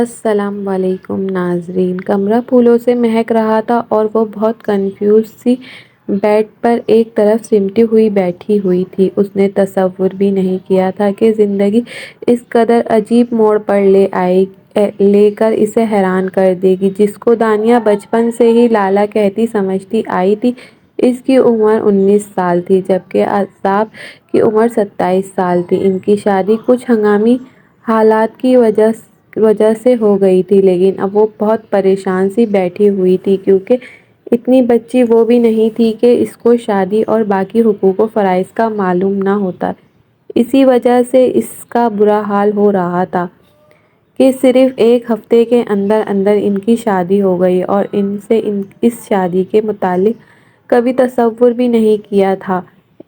السلام علیکم ناظرین۔ کمرہ پھولوں سے مہک رہا تھا اور وہ بہت کنفیوز سی بیڈ پر ایک طرف سمٹی ہوئی بیٹھی ہوئی تھی۔ اس نے تصور بھی نہیں کیا تھا کہ زندگی اس قدر عجیب موڑ پر لے کر اسے حیران کر دے گی۔ جس کو دانیہ بچپن سے ہی لالا کہتی سمجھتی آئی تھی، اس کی عمر 19 سال تھی، جبکہ عذاب کی عمر 27 سال تھی۔ ان کی شادی کچھ ہنگامی حالات کی وجہ سے ہو گئی تھی، لیکن اب وہ بہت پریشان سی بیٹھی ہوئی تھی، کیونکہ اتنی بچی وہ بھی نہیں تھی کہ اس کو شادی اور باقی حقوق و فرائض کا معلوم نہ ہوتا۔ اسی وجہ سے اس کا برا حال ہو رہا تھا کہ صرف ایک ہفتے کے اندر اندر ان کی شادی ہو گئی، اور ان سے اس شادی کے متعلق کبھی تصور بھی نہیں کیا تھا۔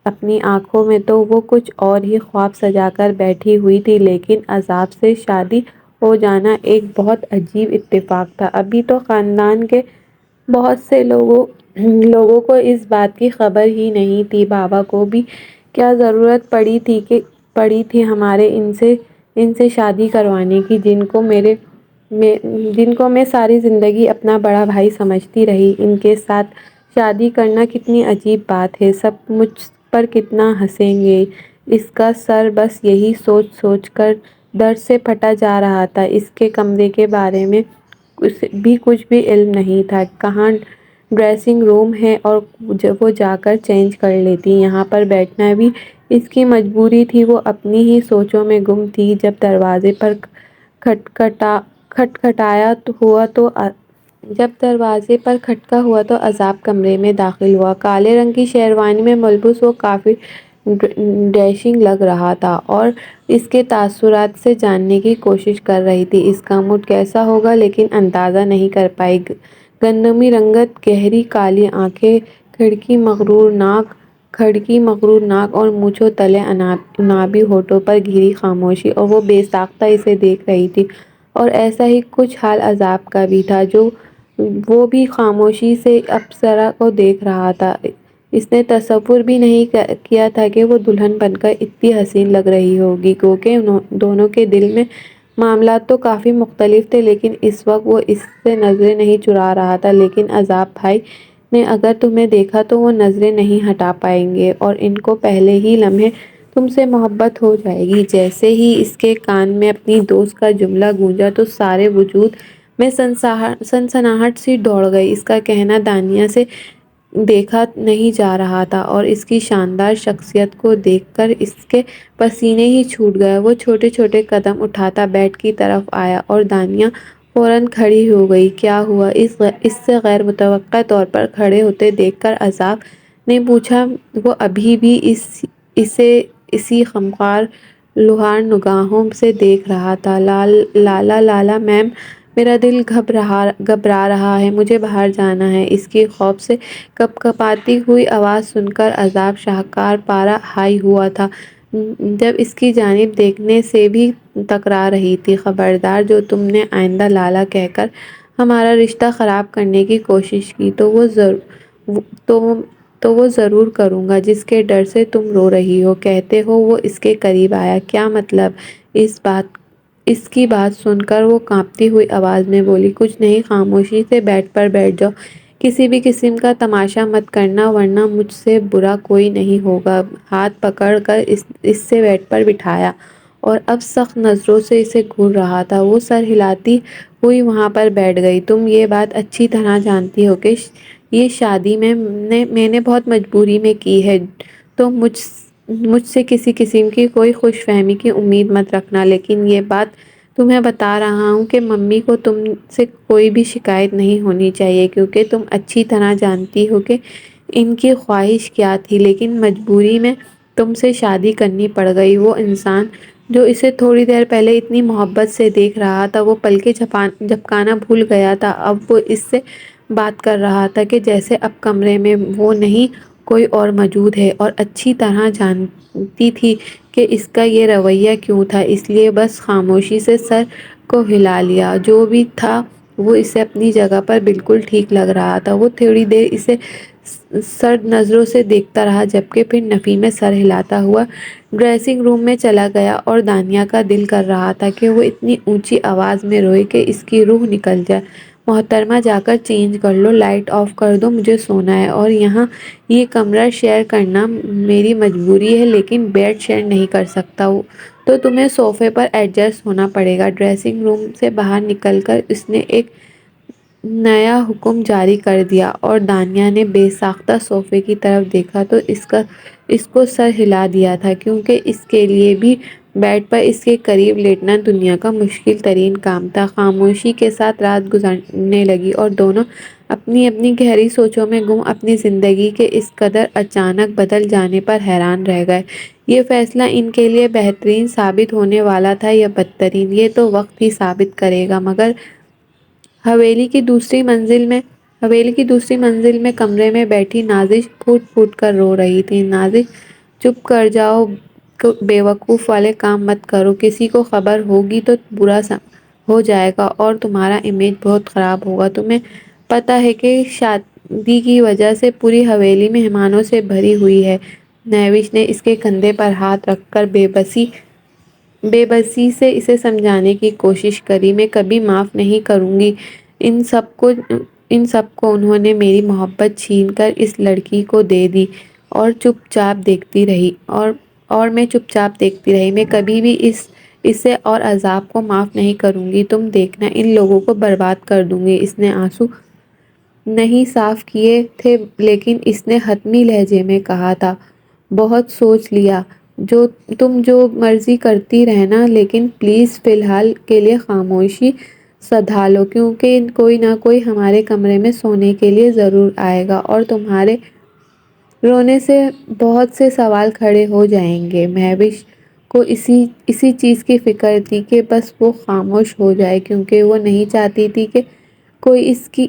اپنی آنکھوں میں تو وہ کچھ اور ہی خواب سجا کر بیٹھی ہوئی تھی، لیکن عذاب سے شادی ہو جانا ایک بہت عجیب اتفاق تھا۔ ابھی تو خاندان کے بہت سے لوگوں کو اس بات کی خبر ہی نہیں تھی۔ بابا کو بھی کیا ضرورت پڑی تھی ہمارے ان سے شادی کروانے کی، جن کو میں ساری زندگی اپنا بڑا بھائی سمجھتی رہی۔ ان کے ساتھ شادی کرنا کتنی عجیب بات ہے، سب مجھ پر کتنا ہنسیں گے۔ اس کا سر بس یہی سوچ سوچ کر درد سے پھٹا جا رہا تھا۔ اس کے کمرے کے بارے میں بھی کچھ بھی علم نہیں تھا، کہاں ڈریسنگ روم ہے اور وہ جا کر چینج کر لیتی۔ یہاں پر بیٹھنا بھی اس کی مجبوری تھی۔ وہ اپنی ہی سوچوں میں گم تھی، جب دروازے پر کھٹکا ہوا تو عذاب کمرے میں داخل ہوا۔ کالے رنگ کی شیروانی میں ملبوس وہ کافی ڈیشنگ لگ رہا تھا اور اس کے تاثرات سے جاننے کی کوشش کر رہی تھی اس کا موڈ کیسا ہوگا، لیکن اندازہ نہیں کر پائی۔ گندمی رنگت، گہری کالی آنکھیں، کھڑکی مغرور ناک اور مونچھوں تلے انابی ہونٹوں پر گہری خاموشی، اور وہ بے ساختہ اسے دیکھ رہی تھی۔ اور ایسا ہی کچھ حال عذاب کا بھی تھا، جو وہ بھی خاموشی سے اپسرا کو دیکھ رہا تھا۔ اس نے تصور بھی نہیں کیا تھا کہ وہ دلہن بن کر اتنی حسین لگ رہی ہوگی، کیونکہ دونوں کے دل میں معاملات تو کافی مختلف تھے، لیکن اس وقت وہ اس سے نظریں نہیں چرا رہا تھا۔ لیکن عذاب بھائی نے اگر تمہیں دیکھا تو وہ نظریں نہیں ہٹا پائیں گے، اور ان کو پہلے ہی لمحے تم سے محبت ہو جائے گی۔ جیسے ہی اس کے کان میں اپنی دوست کا جملہ گونجا تو سارے وجود میں سنسناہٹ سی دوڑ گئی۔ اس کا کہنا دانیہ سے دیکھا نہیں جا رہا تھا، اور اس کی شاندار شخصیت کو دیکھ کر اس کے پسینے ہی چھوٹ گئے۔ وہ چھوٹے چھوٹے قدم اٹھاتا بیڈ کی طرف آیا اور دانیہ فوراً کھڑی ہو گئی۔ کیا ہوا؟ اس سے غیر متوقع طور پر کھڑے ہوتے دیکھ کر عذاب نے پوچھا۔ وہ ابھی بھی اسے اسی خمخوار لوہار نگاہوں سے دیکھ رہا تھا۔ لالا میم، میرا دل گھبرا رہا ہے، مجھے باہر جانا ہے۔ اس کی خوف سے کپکپاتی ہوئی آواز سن کر عذاب شاہکار پارہ ہائی ہوا تھا، جب اس کی جانب دیکھنے سے بھی کترا رہی تھی۔ خبردار، جو تم نے آئندہ لالا کہہ کر ہمارا رشتہ خراب کرنے کی کوشش کی تو وہ ضرور کروں گا، جس کے ڈر سے تم رو رہی ہو۔ کہتے ہو وہ اس کے قریب آیا، کیا مطلب؟ اس کی بات سن کر وہ کانپتی ہوئی آواز میں بولی، کچھ نہیں، خاموشی سے بیڈ پر بیٹھ جاؤ، کسی بھی قسم کا تماشا مت کرنا، ورنہ مجھ سے برا کوئی نہیں ہوگا۔ ہاتھ پکڑ کر اس سے بیڈ پر بٹھایا، اور اب سخت نظروں سے اسے گھور رہا تھا۔ وہ سر ہلاتی ہوئی وہاں پر بیٹھ گئی۔ تم یہ بات اچھی طرح جانتی ہو کہ یہ شادی میں نے بہت مجبوری میں کی ہے، تو مجھ سے کسی قسم کی کوئی خوش فہمی کی امید مت رکھنا، لیکن یہ بات تمہیں بتا رہا ہوں کہ ممی کو تم سے کوئی بھی شکایت نہیں ہونی چاہیے، کیونکہ تم اچھی طرح جانتی ہو کہ ان کی خواہش کیا تھی، لیکن مجبوری میں تم سے شادی کرنی پڑ گئی۔ وہ انسان جو اسے تھوڑی دیر پہلے اتنی محبت سے دیکھ رہا تھا، وہ پلکیں جھپکانا بھول گیا تھا۔ اب وہ اس سے بات کر رہا تھا کہ جیسے اب کمرے میں وہ نہیں، کوئی اور موجود ہے، اور اچھی طرح جانتی تھی کہ اس کا یہ رویہ کیوں تھا، اس لیے بس خاموشی سے سر کو ہلا لیا۔ جو بھی تھا وہ اسے اپنی جگہ پر بالکل ٹھیک لگ رہا تھا۔ وہ تھوڑی دیر اسے سرد نظروں سے دیکھتا رہا، جبکہ پھر نفی میں سر ہلاتا ہوا ڈریسنگ روم میں چلا گیا اور دانیہ کا دل کر رہا تھا کہ وہ اتنی اونچی آواز میں روئے کہ اس کی روح نکل جائے۔ محترمہ جا کر چینج کر لو، لائٹ آف کر دو، مجھے سونا ہے، اور یہاں یہ کمرہ شیئر کرنا میری مجبوری ہے، لیکن بیڈ شیئر نہیں کر سکتا تو تمہیں صوفے پر ایڈجسٹ ہونا پڑے گا۔ ڈریسنگ روم سے باہر نکل کر اس نے ایک نیا حکم جاری کر دیا اور دانیہ نے بے ساختہ صوفے کی طرف دیکھا تو اس کو سر ہلا دیا تھا، کیونکہ اس کے لیے بھی بیڈ پر اس کے قریب لیٹنا دنیا کا مشکل ترین کام تھا۔ خاموشی کے ساتھ رات گزرنے لگی اور دونوں اپنی اپنی گہری سوچوں میں گم اپنی زندگی کے اس قدر اچانک بدل جانے پر حیران رہ گئے۔ یہ فیصلہ ان کے لیے بہترین ثابت ہونے والا تھا یا بدترین، یہ تو وقت ہی ثابت کرے گا۔ مگر حویلی کی دوسری منزل میں کمرے میں بیٹھی نازش پھوٹ پھوٹ کر رو رہی تھی۔ نازش، چپ کر جاؤ، بے وقوف والے کام مت کرو، کسی کو خبر ہوگی تو برا ہو جائے گا اور تمہارا امیج بہت خراب ہوگا۔ تمہیں پتہ ہے کہ شادی کی وجہ سے پوری حویلی مہمانوں سے بھری ہوئی ہے۔ مہوش نے اس کے کندھے پر ہاتھ رکھ کر بے بسی سے اسے سمجھانے کی کوشش کری۔ میں کبھی معاف نہیں کروں گی ان سب کو انہوں نے میری محبت چھین کر اس لڑکی کو دے دی اور میں چپ چاپ دیکھتی رہی۔ میں کبھی بھی اسے اور عذاب کو معاف نہیں کروں گی۔ تم دیکھنا، ان لوگوں کو برباد کر دوں گی۔ اس نے آنسو نہیں صاف کیے تھے، لیکن اس نے حتمی لہجے میں کہا تھا، بہت سوچ لیا، تم جو مرضی کرتی رہنا، لیکن پلیز فی الحال کے لیے خاموشی سدھا لو، کیونکہ کوئی نہ کوئی ہمارے کمرے میں سونے کے لیے ضرور آئے گا اور تمہارے رونے سے بہت سے سوال کھڑے ہو جائیں گے۔ مہوش کو اسی چیز کی فکر تھی کہ بس وہ خاموش ہو جائے، کیونکہ وہ نہیں چاہتی تھی کہ کوئی اس کی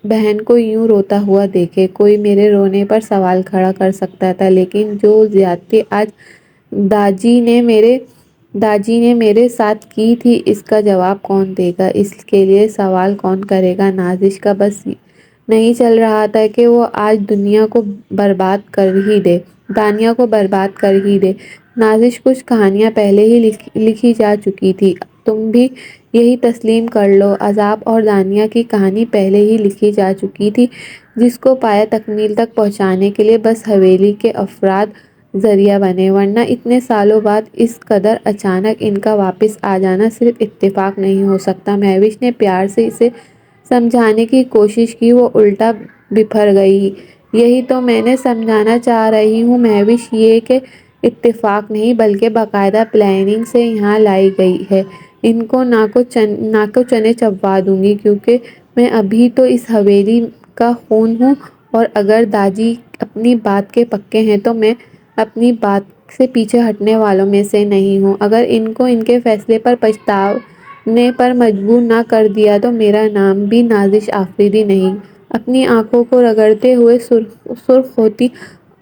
بہن کو یوں روتا ہوا دیکھے۔ کوئی میرے رونے پر سوال کھڑا کر سکتا تھا، لیکن جو زیادتی آج داجی نے میرے ساتھ کی تھی، اس کا جواب کون دے گا؟ اس کے لیے سوال کون کرے گا؟ نازش کا بس نہیں چل رہا تھا کہ وہ آج دانیہ کو برباد کر ہی دے۔ نازش، کچھ کہانیاں پہلے ہی لکھی جا چکی تھی، تم بھی یہی تسلیم کر لو۔ عذاب اور دانیہ کی کہانی پہلے ہی لکھی جا چکی تھی، جس کو پایۂ تکمیل تک پہنچانے کے لیے بس حویلی کے افراد ذریعہ بنے، ورنہ اتنے سالوں بعد اس قدر اچانک ان کا واپس آ جانا صرف اتفاق نہیں ہو سکتا۔ مہوش نے پیار سے اسے سمجھانے کی کوشش کی، وہ الٹا بفر گئی۔ یہی تو میں سمجھانا چاہ رہی ہوں مہوش، یہ کہ اتفاق نہیں بلکہ باقاعدہ پلاننگ سے یہاں لائی گئی ہے۔ ان کو ناکو چنے چبوا دوں گی، کیونکہ میں ابھی تو اس حویلی کا خون ہوں، اور اگر داجی اپنی بات کے پکے ہیں تو میں اپنی بات سے پیچھے ہٹنے والوں میں سے نہیں ہوں۔ اگر ان کو ان کے فیصلے پر پچھتانے پر مجبور نہ کر دیا تو میرا نام بھی نازش آفریدی نہیں۔ اپنی آنکھوں کو رگڑتے ہوئے سرخ ہوتی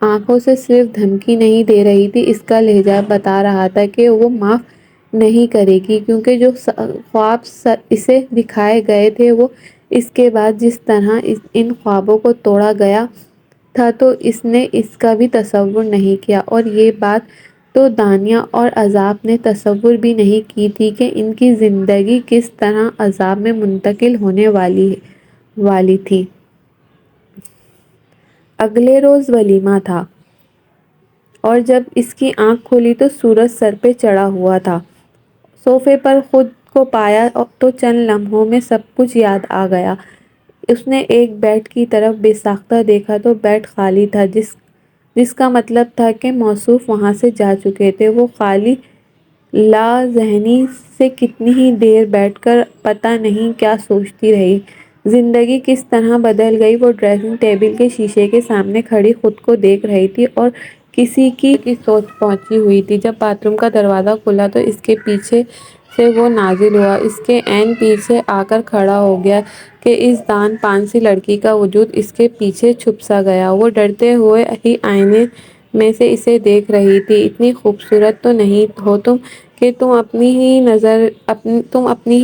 آنکھوں سے صرف دھمکی نہیں دے رہی تھی، اس کا لہجہ بتا رہا تھا کہ وہ معاف نہیں کرے گی، کیونکہ جو خواب اسے دکھائے گئے تھے وہ اس کے بعد جس طرح ان خوابوں کو توڑا گیا تھا تو اس نے اس کا بھی تصور نہیں کیا، اور یہ بات تو دانیہ اور عذاب نے تصور بھی نہیں کی تھی کہ ان کی زندگی کس طرح عذاب میں منتقل ہونے والی تھی۔ اگلے روز ولیمہ تھا، اور جب اس کی آنکھ کھلی تو سورج سر پہ چڑھا ہوا تھا۔ صوفے پر خود کو پایا تو چند لمحوں میں سب کچھ یاد آ گیا۔ اس نے ایک بیڈ کی طرف بے ساختہ دیکھا تو بیڈ خالی تھا، جس کا مطلب تھا کہ موصوف وہاں سے جا چکے تھے۔ وہ خالی لاذہنی سے کتنی ہی دیر بیٹھ کر پتہ نہیں کیا سوچتی رہی۔ زندگی کس طرح بدل گئی۔ وہ ڈریسنگ ٹیبل کے شیشے کے سامنے کھڑی خود کو دیکھ رہی تھی اور کسی کی سوچ پہنچی ہوئی تھی۔ جب باتھ روم کا دروازہ کھلا تو اس کے پیچھے سے وہ نازل ہوا، اس کے عین پیچھے آ کر کھڑا ہو گیا کہ اس دان پان سی لڑکی کا وجود اس کے پیچھے چھپ سا گیا۔ وہ ڈرتے ہوئے ہی آئینے میں سے اسے دیکھ رہی تھی۔ اتنی خوبصورت تو نہیں ہو تم کہ تم اپنی ہی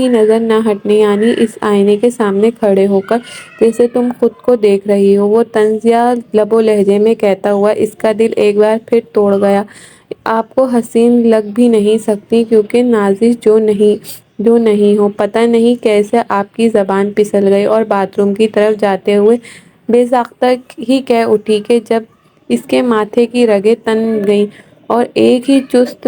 نظر نہ ہٹنے، یعنی اس آئینے کے سامنے کھڑے ہو کر جیسے تم خود کو دیکھ رہی ہو، وہ طنزیہ لب و لہجے میں کہتا ہوا اس کا دل ایک بار پھر توڑ گیا۔ آپ کو حسین لگ بھی نہیں سکتی، کیونکہ نازش جو نہیں ہو۔ پتہ نہیں کیسے آپ کی زبان پھسل گئی اور باتھ روم کی طرف جاتے ہوئے بے ساختہ ہی کہہ اٹھی کہ جب اس کے ماتھے کی رگیں تن گئیں اور ایک ہی چست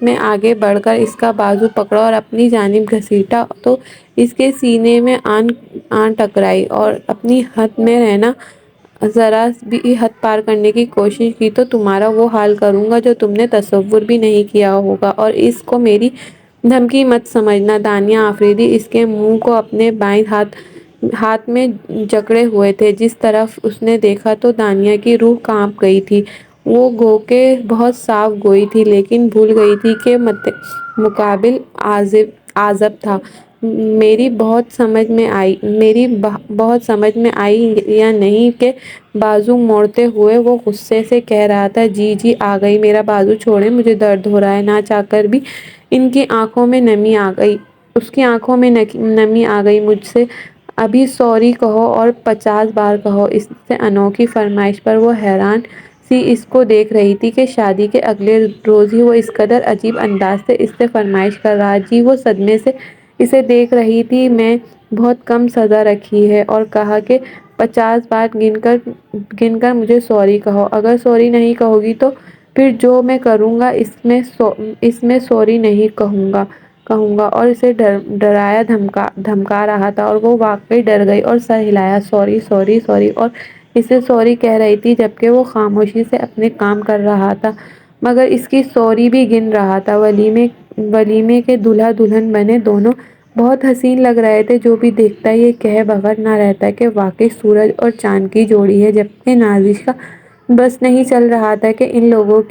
میں آگے بڑھ کر اس کا بازو پکڑا اور اپنی جانب گھسیٹا تو اس کے سینے میں آن ٹکرائی اور اپنی حد میں رہنا ذرا بھی حد پار کرنے کی کوشش کی تو تمہارا وہ حال کروں گا جو تم نے تصور بھی نہیں کیا ہوگا۔ اور اس کو میری دھمکی مت سمجھنا۔ دانیہ آفریدی اس کے منہ کو اپنے بائیں ہاتھ میں جکڑے ہوئے تھے۔ جس طرف اس نے دیکھا تو دانیہ کی روح کانپ گئی تھی۔ وہ گو کہ بہت صاف گوئی تھی، لیکن بھول گئی تھی کہ مقابل عازب تھا۔ میری بہت سمجھ میں آئی یا نہیں کہ بازو موڑتے ہوئے وہ غصے سے کہہ رہا تھا جی آ گئی، میرا بازو چھوڑیں، مجھے درد ہو رہا ہے۔ نہ چاہ کر بھی اس کی آنکھوں میں نمی آ گئی۔ مجھ سے ابھی سوری کہو اور 50 بار کہو۔ اس انوکھی فرمائش پر وہ حیران سی اس کو دیکھ رہی تھی کہ شادی کے اگلے روز ہی وہ اس قدر عجیب انداز سے اس سے فرمائش کر رہا۔ جی وہ صدمے سے اسے دیکھ رہی تھی۔ میں بہت کم سزا رکھی ہے اور کہا کہ 50 بار گن کر مجھے سوری کہو۔ اگر سوری نہیں کہو گی تو پھر جو میں کروں گا اس میں سوری نہیں کہوں گا۔ اور اسے ڈرایا دھمکا رہا تھا اور وہ واقعی ڈر گئی اور سر ہلایا۔ سوری اور اسے سوری کہہ رہی تھی جبکہ وہ خاموشی سے اپنے کام کر رہا تھا، مگر اس کی سوری بھی گن رہا تھا۔ ولیمے کے دولہا دلہن بنے دونوں بہت حسین لگ رہے تھے۔ جو بھی دیکھتا یہ کہے بغیر نہ رہتا کہ واقعی سورج اور چاند کی جوڑی ہے، جبکہ نازش کا بس نہیں چل رہا تھا کہ ان لوگوں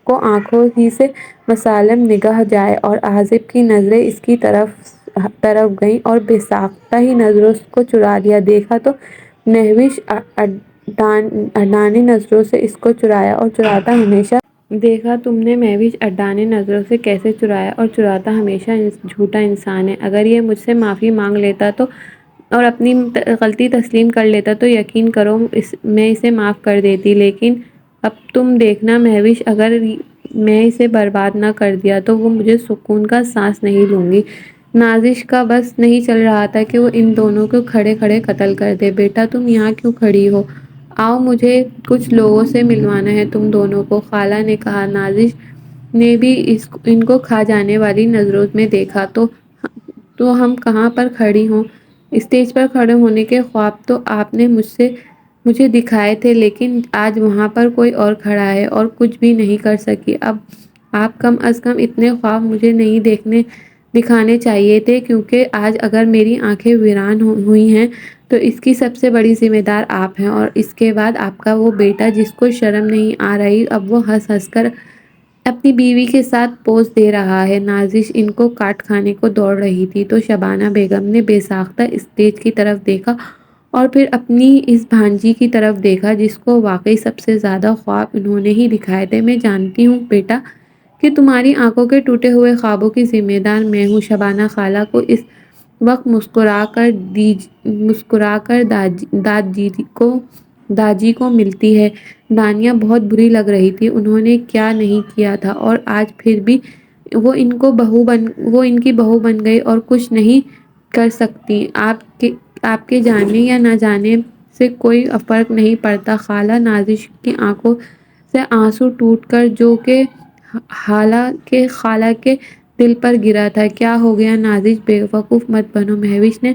کو آنکھوں ہی سے مسالم نگاہ جائے اور عازب کی نظریں اس کی طرف گئیں اور بے ساختہ ہی نظروں کو چرا لیا۔ دیکھا تو مہوش اڈانے نظروں سے اس کو چرایا اور چراتا ہمیشہ دیکھا تم نے مہوش اڈانے نظروں سے کیسے چرایا اور چراتا ہمیشہ جھوٹا انسان ہے۔ اگر یہ مجھ سے معافی مانگ لیتا اور اپنی غلطی تسلیم کر لیتا تو یقین کرو میں اسے معاف کر دیتی، لیکن اب تم دیکھنا مہوش، اگر میں اسے برباد نہ کر دیا تو وہ مجھے سکون کا سانس نہیں لوں گی۔ نازش کا بس نہیں چل رہا تھا کہ وہ ان دونوں کو کھڑے کھڑے قتل کر دے۔ بیٹا تم یہاں کیوں کھڑی ہو؟ آؤ، مجھے کچھ لوگوں سے ملوانا ہے تم دونوں کو، خالہ نے کہا۔ نازش نے بھی ان کو کھا جانے والی نظروں میں دیکھا۔ تو ہم کہاں پر کھڑی ہوں؟ اسٹیج پر کھڑے ہونے کے خواب تو آپ نے مجھے دکھائے تھے، لیکن آج وہاں پر کوئی اور کھڑا ہے اور کچھ بھی نہیں کر سکی۔ اب آپ کم از کم اتنے خواب مجھے نہیں دکھانے چاہیے تھے، کیونکہ آج اگر میری آنکھیں ویران ہوئی ہیں تو اس کی سب سے بڑی ذمہ دار آپ ہیں، اور اس کے بعد آپ کا وہ بیٹا جس کو شرم نہیں آ رہی، اب وہ ہنس ہنس کر اپنی بیوی کے ساتھ پوز دے رہا ہے۔ نازش ان کو کاٹ کھانے کو دوڑ رہی تھی تو شبانہ بیگم نے بے ساختہ اسٹیج کی طرف دیکھا اور پھر اپنی اس بھانجی کی طرف دیکھا جس کو واقعی سب سے زیادہ خواب انہوں نے ہی دکھائے تھے۔ میں جانتی ہوں بیٹا کہ تمہاری آنکھوں کے ٹوٹے ہوئے خوابوں کی ذمہ دار میں ہوں۔ شبانہ خالہ کو اس وقت مسکرا کر داجی کو ملتی ہے۔ دانیہ بہت بری لگ رہی تھی۔ انہوں نے کیا نہیں کیا تھا اور آج پھر بھی وہ ان کی بہو بن گئی اور کچھ نہیں کر سکتی۔ آپ کے جانے یا نہ جانے سے کوئی فرق نہیں پڑتا خالہ۔ نازش کی آنکھوں سے آنسو ٹوٹ کر جو کہ خالہ کے دل پر گرا تھا۔ کیا ہو گیا نازش؟ بے وقوف مت بنو۔ مہوش نے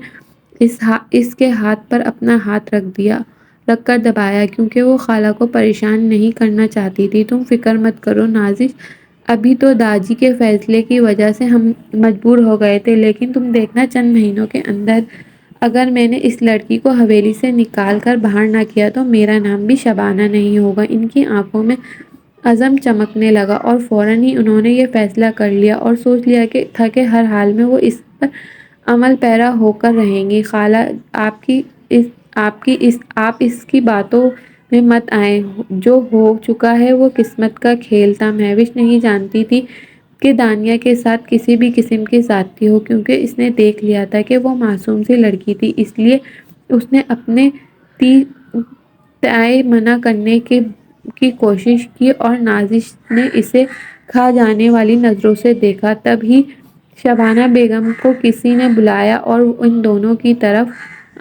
اس کے ہاتھ پر اپنا ہاتھ رکھ کر دبایا، کیونکہ وہ خالہ کو پریشان نہیں کرنا چاہتی تھی۔ تم فکر مت کرو نازش، ابھی تو داجی کے فیصلے کی وجہ سے ہم مجبور ہو گئے تھے، لیکن تم دیکھنا چند مہینوں کے اندر اگر میں نے اس لڑکی کو حویلی سے نکال کر باہر نہ کیا تو میرا نام بھی شبانہ نہیں ہوگا۔ ان کی آنکھوں میں عزم چمکنے لگا اور فوراً ہی انہوں نے یہ فیصلہ کر لیا اور سوچ لیا تھا کہ ہر حال میں وہ اس پر عمل پیرا ہو کر رہیں گی۔ خالہ آپ اس کی باتوں میں مت آئیں، جو ہو چکا ہے وہ قسمت کا کھیل تھا۔ مہوش نہیں جانتی تھی کہ دانیہ کے ساتھ کسی بھی قسم کی زیادتی ہو، کیونکہ اس نے دیکھ لیا تھا کہ وہ معصوم سی لڑکی تھی۔ اس لیے اس نے اپنے تئیں منع کرنے کی کوشش کی اور نازش نے اسے کھا جانے والی نظروں سے دیکھا۔ تبھی شبانہ بیگم کو کسی نے بلایا اور ان دونوں کی طرف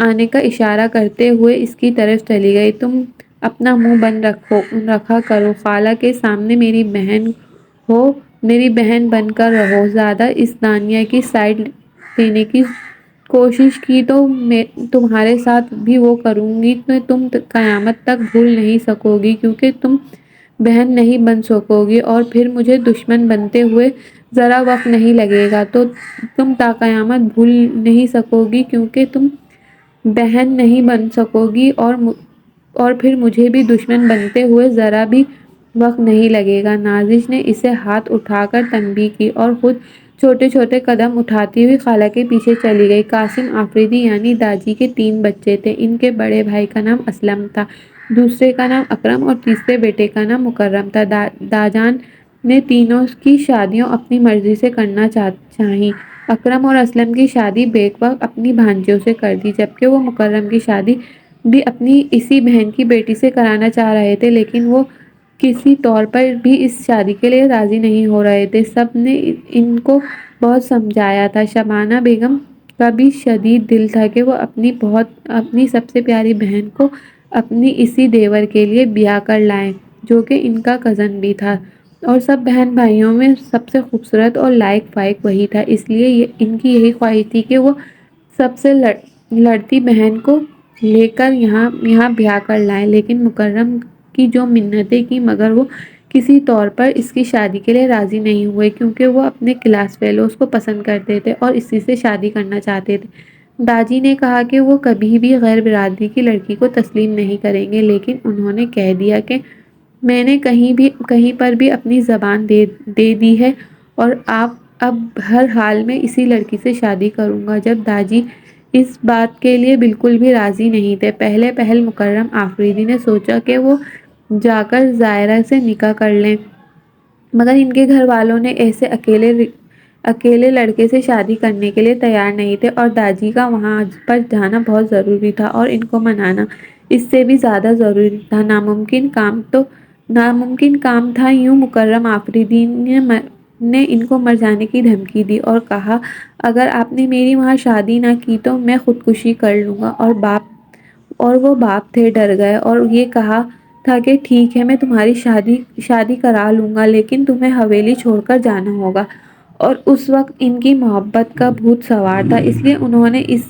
آنے کا اشارہ کرتے ہوئے اس کی طرف چلی گئی۔ تم اپنا منہ بند رکھا کرو، خالہ کے سامنے میری بہن ہو، میری بہن بن کر رہو۔ زیادہ اس دانیہ کی سائیڈ لینے کی کوشش کی تو میں تمہارے ساتھ بھی وہ کروں گی کہ تم قیامت تک بھول نہیں سکو گی، کیونکہ تم بہن نہیں بن سکو گی اور پھر مجھے دشمن بنتے ہوئے ذرا وقت نہیں لگے گا، تو تم تا قیامت بھول نہیں سکو گی کیونکہ تم بہن نہیں بن سکو گی اور پھر مجھے بھی دشمن بنتے ہوئے ذرا بھی وقت نہیں لگے گا۔ نازش نے اسے ہاتھ اٹھا کر تنبیہ کی اور خود چھوٹے چھوٹے قدم اٹھاتی ہوئی خالہ کے پیچھے چلی گئی۔ قاسم آفریدی یعنی داجی کے 3 بچے تھے۔ ان کے بڑے بھائی کا نام اسلم تھا، دوسرے کا نام اکرم اور تیسرے بیٹے کا نام مکرم تھا۔ داجان نے تینوں کی شادیاں اپنی مرضی سے کرنا چاہی۔ اکرم اور اسلم کی شادی بیک وقت اپنی بھانجیوں سے کر دی، جبکہ وہ مکرم کی شادی بھی اپنی اسی بہن کی بیٹی سے کرانا چاہ رہے تھے، لیکن وہ کسی طور پر بھی اس شادی کے لیے راضی نہیں ہو رہے تھے۔ سب نے ان کو بہت سمجھایا تھا۔ شبانہ بیگم کا بھی شدید دل تھا کہ وہ اپنی سب سے پیاری بہن کو اپنی اسی دیور کے لیے بیاہ کر لائیں، جو کہ ان کا کزن بھی تھا، اور سب بہن بھائیوں میں سب سے خوبصورت اور لائق فائق وہی تھا۔ اس لیے ان کی یہی خواہش تھی کہ وہ سب سے لڑتی بہن کو لے کر یہاں بیاہ کر لائیں، لیکن مکرم کی جو منتیں کی مگر وہ کسی طور پر اس کی شادی کے لیے راضی نہیں ہوئے، کیونکہ وہ اپنے کلاس فیلوز کو پسند کرتے تھے اور اسی سے شادی کرنا چاہتے تھے۔ داجی نے کہا کہ وہ کبھی بھی غیر برادری کی لڑکی کو تسلیم نہیں کریں گے، لیکن انہوں نے کہہ دیا کہ میں نے کہیں پر بھی اپنی زبان دے دی ہے اور اب ہر حال میں اسی لڑکی سے شادی کروں گا۔ جب داجی اس بات کے لیے بالکل بھی راضی نہیں تھے، پہل مکرم آفریدی نے سوچا کہ وہ جا کر زائرہ سے نکاح کر لیں، مگر ان کے گھر والوں نے ایسے اکیلے لڑکے سے شادی کرنے کے لیے تیار نہیں تھے، اور داجی کا وہاں پر جانا بہت ضروری تھا اور ان کو منانا اس سے بھی زیادہ ضروری تھا۔ ناممکن کام تھا۔ یوں مکرم آفریدی نے ان کو مر جانے کی دھمکی دی اور کہا اگر آپ نے میری وہاں شادی نہ کی تو میں خودکشی کر لوں گا، اور وہ باپ تھے ڈر گئے اور یہ کہا تھا کہ ٹھیک ہے میں تمہاری شادی کرا لوں گا، لیکن تمہیں حویلی چھوڑ کر جانا ہوگا۔ اور اس وقت ان کی محبت کا بھوت سوار تھا، اس لیے انہوں نے اس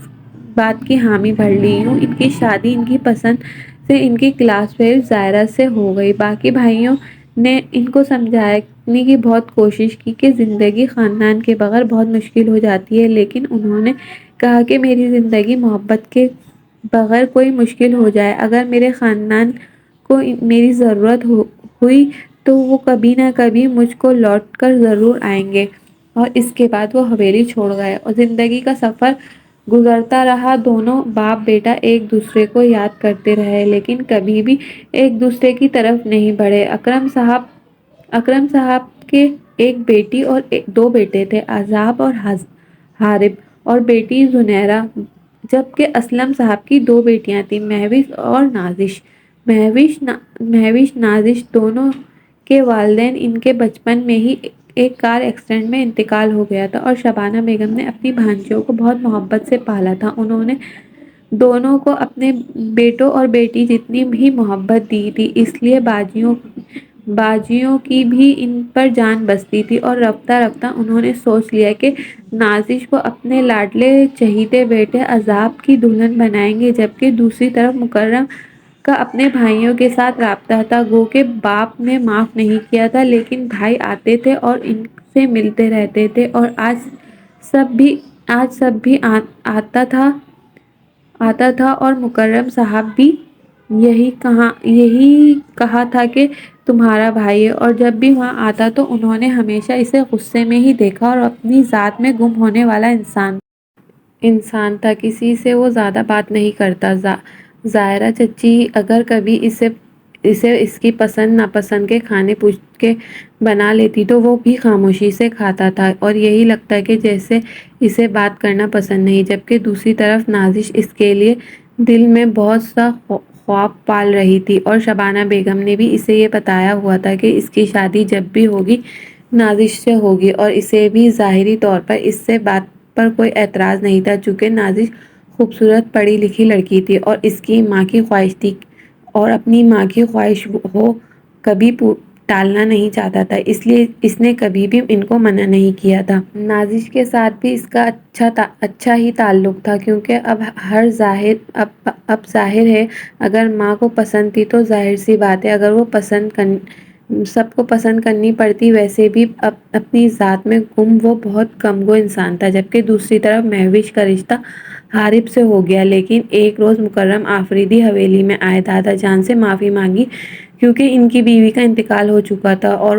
بات کی حامی بھر لی۔ یوں ان کی شادی ان کی پسند سے ان کی کلاس فیلو زائرہ سے ہو گئی۔ باقی بھائیوں نے ان کو سمجھانے کی بہت کوشش کی کہ زندگی خاندان کے بغیر بہت مشکل ہو جاتی ہے، لیکن انہوں نے کہا کہ میری زندگی محبت کے بغیر کوئی مشکل ہو جائے، اگر میرے خاندان کو میری ضرورت ہوئی تو وہ کبھی نہ کبھی مجھ کو لوٹ کر ضرور آئیں گے۔ اور اس کے بعد وہ حویلی چھوڑ گئے اور زندگی کا سفر گزرتا رہا۔ دونوں باپ بیٹا ایک دوسرے کو یاد کرتے رہے، لیکن کبھی بھی ایک دوسرے کی طرف نہیں بڑھے۔ اکرم صاحب کے ایک بیٹی اور 2 بیٹے تھے، عذاب اور حارب، اور بیٹی زنیرہ، جبکہ اسلم صاحب کی 2 بیٹیاں تھیں، مہوش اور نازش۔ مہوش نازش دونوں کے والدین ان کے بچپن میں ہی ایک کار ایکسیڈنٹ میں انتقال ہو گیا تھا، اور شبانہ بیگم نے اپنی بھانجیوں کو بہت محبت سے پالا تھا۔ انہوں نے دونوں کو اپنے بیٹوں اور بیٹی جتنی بھی محبت دی تھی، اس لیے باجیوں کی بھی ان پر جان بستی تھی، اور رفتہ رفتہ انہوں نے سوچ لیا کہ نازش کو اپنے لاڈلے چہیتے بیٹے عذاب کی دلہن بنائیں گے، جبکہ دوسری طرف مکرم کا اپنے بھائیوں کے ساتھ رابطہ تھا۔ گو کہ باپ نے معاف نہیں کیا تھا، لیکن بھائی آتے تھے اور ان سے ملتے رہتے تھے، اور آج سب بھی آتا تھا، اور مکرم صاحب بھی یہی کہا تھا کہ تمہارا بھائی ہے، اور جب بھی وہاں آتا تو انہوں نے ہمیشہ اسے غصے میں ہی دیکھا اور اپنی ذات میں گم ہونے والا انسان تھا، کسی سے وہ زیادہ بات نہیں کرتا۔ زائرہ چچی اگر کبھی اسے اس کی پسند ناپسند کے کھانے پوچھ کے بنا لیتی تو وہ بھی خاموشی سے کھاتا تھا اور یہی لگتا کہ جیسے اسے بات کرنا پسند نہیں، جبکہ دوسری طرف نازش اس کے لیے دل میں بہت سا خواب پال رہی تھی اور شبانہ بیگم نے بھی اسے یہ بتایا ہوا تھا کہ اس کی شادی جب بھی ہوگی نازش سے ہوگی، اور اسے بھی ظاہری طور پر اس سے بات پر کوئی اعتراض نہیں تھا چونکہ نازش خوبصورت پڑھی لکھی لڑکی تھی اور اس کی ماں کی خواہش تھی اور اپنی ماں کی خواہش وہ کبھی ٹالنا نہیں چاہتا تھا، اس لیے اس نے کبھی بھی ان کو منع نہیں کیا تھا۔ نازش کے ساتھ بھی اس کا اچھا ہی تعلق تھا کیونکہ اب ظاہر ہے اگر ماں کو پسند تھی تو ظاہر سی بات ہے اگر وہ سب کو پسند کرنی پڑتی، ویسے بھی اپنی ذات میں وہ بہت کم گو انسان تھا، جبکہ دوسری طرف مہوش کا رشتہ حارث سے ہو گیا۔ لیکن ایک روز مکرم آفریدی حویلی میں آئے، دادا جان سے معافی مانگی کیونکہ ان کی بیوی کا انتقال ہو چکا تھا اور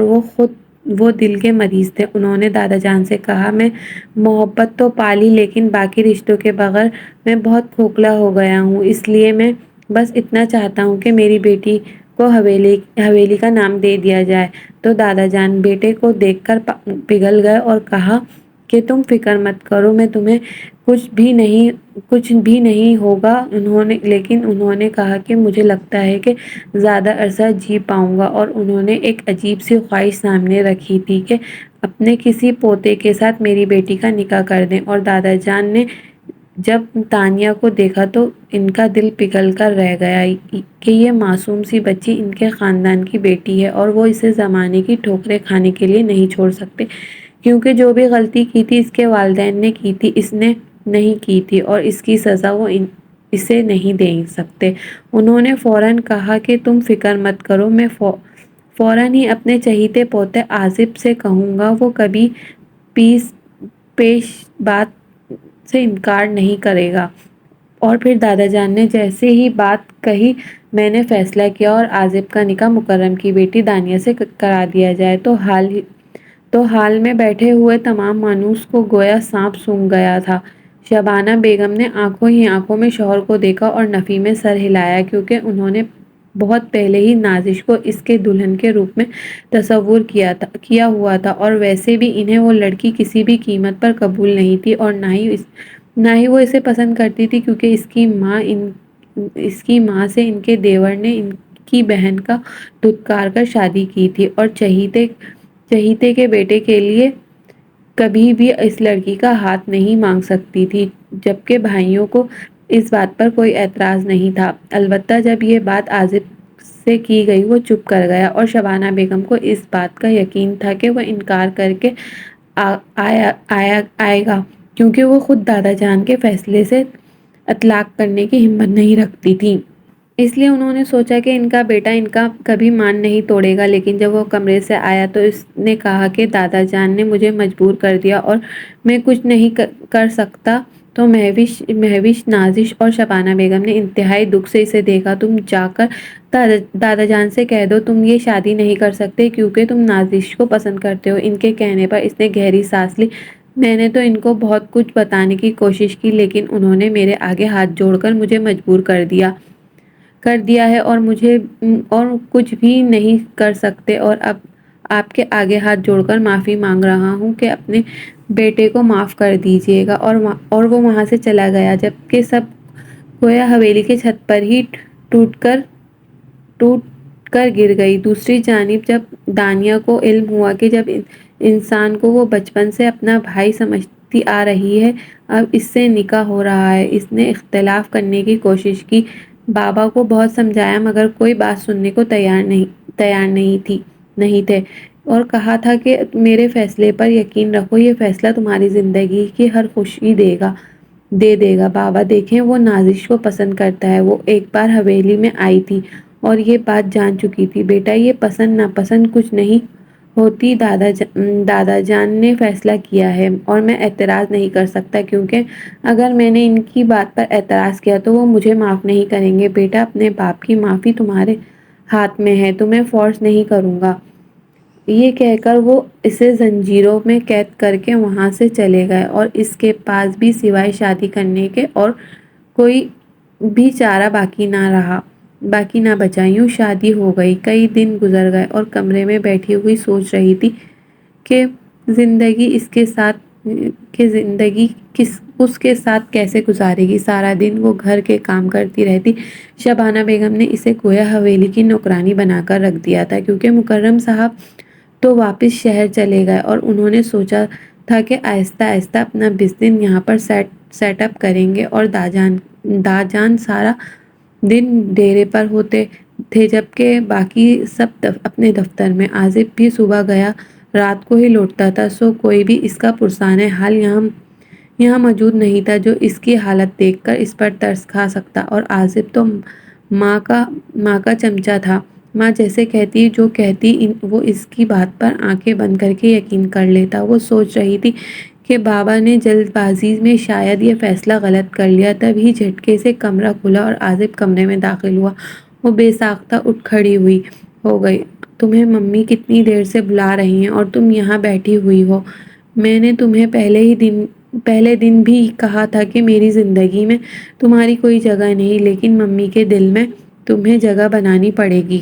وہ دل کے مریض تھے۔ انہوں نے دادا جان سے کہا، میں محبت تو پالی لیکن باقی رشتوں کے بغیر میں بہت کھوکھلا ہو گیا ہوں، اس لیے میں بس اتنا چاہتا ہوں کہ میری بیٹی کو حویلی کا نام دے دیا جائے۔ تو دادا جان بیٹے کو دیکھ کر پگھل گئے اور کہا کہ تم فکر مت کرو، میں تمہیں کچھ بھی نہیں ہوگا۔ لیکن انہوں نے کہا کہ مجھے لگتا ہے کہ زیادہ عرصہ جی پاؤں گا، اور انہوں نے ایک عجیب سی خواہش سامنے رکھی تھی کہ اپنے کسی پوتے کے ساتھ میری بیٹی کا نکاح کر دیں، اور دادا جان نے جب تانیہ کو دیکھا تو ان کا دل پگھل کر رہ گیا کہ یہ معصوم سی بچی ان کے خاندان کی بیٹی ہے اور وہ اسے زمانے کی ٹھوکریں کھانے کے لیے نہیں چھوڑ سکتے، کیونکہ جو بھی غلطی کی تھی اس کے والدین نے کی تھی، اس نے نہیں کی تھی، اور اس کی سزا وہ اسے نہیں دے سکتے۔ انہوں نے فوراً کہا کہ تم فکر مت کرو، میں فوراً ہی اپنے چہیتے پوتے عازب سے کہوں گا، وہ کبھی پیش بات سے انکار نہیں کرے گا۔ اور پھر دادا جان نے جیسے ہی بات کہی، میں نے فیصلہ کیا اور عازب کا نکاح مکرم کی بیٹی دانیہ سے کرا دیا جائے۔ تو حال میں بیٹھے ہوئے تمام مانوس کو گویا سانپ سونگھ گیا تھا۔ شبانہ بیگم نے آنکھوں ہی آنکھوں میں شوہر کو دیکھا اور نفی میں سر ہلایا کیونکہ انہوں نے بہت پہلے ہی نازش کو اس کے دلہن کے روپ میں تصور کیا ہوا تھا، اور ویسے بھی انہیں وہ لڑکی کسی بھی قیمت پر قبول نہیں تھی اور نہ ہی وہ اسے پسند کرتی تھی کیونکہ اس کی ماں سے ان کے دیور نے ان کی بہن کا دھتکار کر شادی کی تھی اور چہیتے کے بیٹے کے لیے کبھی بھی اس لڑکی کا ہاتھ نہیں مانگ سکتی تھی، جبکہ بھائیوں کو اس بات پر کوئی اعتراض نہیں تھا۔ البتہ جب یہ بات عازب سے کی گئی وہ چپ کر گیا اور شبانہ بیگم کو اس بات کا یقین تھا کہ وہ انکار کر کے آئے گا کیونکہ وہ خود دادا جان کے فیصلے سے اطلاق کرنے کی ہمت نہیں رکھتی تھی۔ اس لیے انہوں نے سوچا کہ ان کا بیٹا ان کا کبھی مان نہیں توڑے گا، لیکن جب وہ کمرے سے آیا تو اس نے کہا کہ دادا جان نے مجھے مجبور کر دیا اور میں کچھ نہیں کر سکتا۔ تو مہوش، نازش اور شبانہ بیگم نے انتہائی دکھ سے اسے دیکھا۔ تم جا کر دادا جان سے کہہ دو تم یہ شادی نہیں کر سکتے کیونکہ تم نازش کو پسند کرتے ہو۔ ان کے کہنے پر اس نے گہری سانس لی۔ میں نے تو ان کو بہت کچھ بتانے کی کوشش کی لیکن انہوں نے میرے آگے ہاتھ جوڑ کر مجھے مجبور کر دیا ہے اور کچھ بھی نہیں کر سکتے، اور اب آپ کے آگے ہاتھ جوڑ کر معافی مانگ رہا ہوں کہ اپنے بیٹے کو معاف کر دیجیے گا۔ اور وہ وہاں سے چلا گیا جبکہ سب گویا حویلی کی چھت پر ہی ٹوٹ کر گر گئی۔ دوسری جانب جب دانیہ کو علم ہوا کہ جب انسان کو وہ بچپن سے اپنا بھائی سمجھتی آ رہی ہے اب اس سے نکاح ہو رہا ہے، اس نے اختلاف کرنے کی کوشش کی، بابا کو بہت سمجھایا مگر کوئی بات سننے کو تیار نہیں تھے، اور کہا تھا کہ میرے فیصلے پر یقین رکھو، یہ فیصلہ تمہاری زندگی کی ہر خوشی دے دے گا۔ بابا دیکھیں وہ نازش کو پسند کرتا ہے، وہ ایک بار حویلی میں آئی تھی اور یہ بات جان چکی تھی۔ بیٹا یہ پسند ناپسند کچھ نہیں ہوتی، دادا جان نے فیصلہ کیا ہے اور میں اعتراض نہیں کر سکتا کیونکہ اگر میں نے ان کی بات پر اعتراض کیا تو وہ مجھے معاف نہیں کریں گے۔ بیٹا اپنے باپ کی معافی تمہارے ہاتھ میں ہے، تمہیں فورس نہیں کروں گا۔ یہ کہہ کر وہ اسے زنجیروں میں قید کر کے وہاں سے چلے گئے اور اس کے پاس بھی سوائے شادی کرنے کے اور کوئی بھی چارہ باقی نہ رہا۔ باقی نہ بچا۔ یوں شادی ہو گئی، کئی دن گزر گئے اور کمرے میں بیٹھی ہوئی سوچ رہی تھی کہ زندگی اس کے ساتھ کیسے گزارے گی۔ سارا دن وہ گھر کے کام کرتی رہتی۔ شبانہ بیگم نے اسے گویا حویلی کی نوکرانی بنا کر رکھ دیا تھا، کیونکہ مکرم صاحب تو واپس شہر چلے گئے اور انہوں نے سوچا تھا کہ آہستہ آہستہ اپنا بزنس یہاں پر سیٹ اپ کریں گے، اور داجان سارا دن ڈیرے پر ہوتے تھے جبکہ باقی سب اپنے دفتر میں۔ آصف بھی صبح گیا رات کو ہی لوٹتا تھا، سو کوئی بھی اس کا پرسان حال یہاں موجود نہیں تھا جو اس کی حالت دیکھ کر اس پر ترس کھا سکتا۔ اور آصف تو ماں کا چمچہ تھا، ماں جیسے کہتی جو کہتی وہ اس کی بات پر آنکھیں بند کر کے یقین کر لیتا۔ وہ سوچ رہی تھی کہ بابا نے جلد بازی میں شاید یہ فیصلہ غلط کر لیا، تبھی جھٹکے سے کمرہ کھلا اور آصف کمرے میں داخل ہوا۔ وہ بے ساختہ اٹھ کھڑی ہو گئی۔ تمہیں ممی کتنی دیر سے بلا رہی ہیں اور تم یہاں بیٹھی ہوئی ہو؟ میں نے تمہیں پہلے دن بھی کہا تھا کہ میری زندگی میں تمہاری کوئی جگہ نہیں، لیکن ممی کے دل میں تمہیں جگہ بنانی پڑے گی،